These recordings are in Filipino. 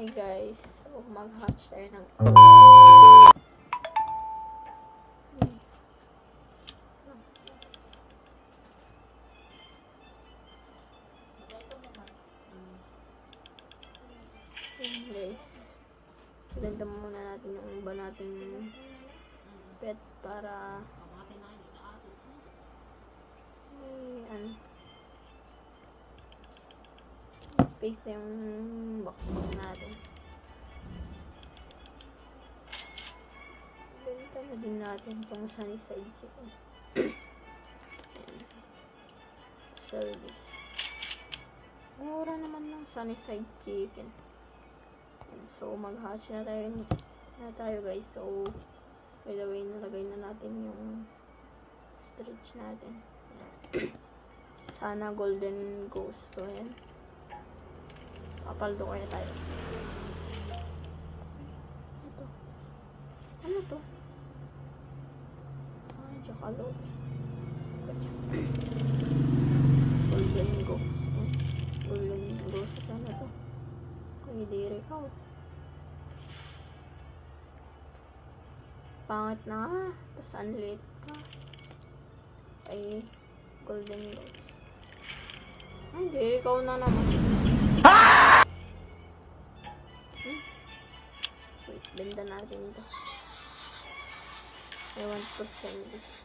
Hi guys, so mag-hatch tayo ng guys. Ganda muna natin yung iba nating pet para space na yung box natin. Benta na din natin itong sunny side chicken. Service. Mura naman ng sunny side chicken. So mag-hatch na tayo guys. So by the way, nalagay na natin yung stretch natin. Sana golden ghost to yan. Kapaldo kaya tayo. Ito. Ano to? Ay, jackalope. Golden ghost. Golden ghost. Sana to? Kuya diri ka. Pangit na nga. Tapos unlit pa. Ay, golden ghost. Ay, diri ka na naman. Wait, benda natin ito. I want to sell this.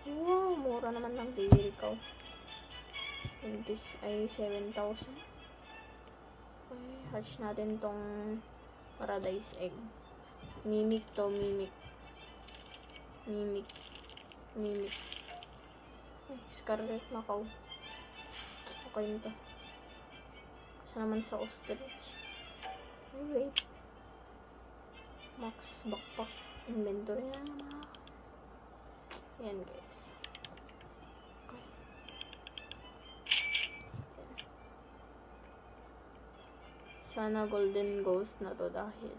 Wow, mura naman ng diri ka. And this ay 7,000. Okay, hatch natin tong paradise egg. Mimic to, mimic. Ay, Scarlet Macaw. Okay nito. Kasi naman sa ostrich. Ay, wait. Max backpack. Inventory na naman. Yan guys. Okay. Sana golden ghost na to dahil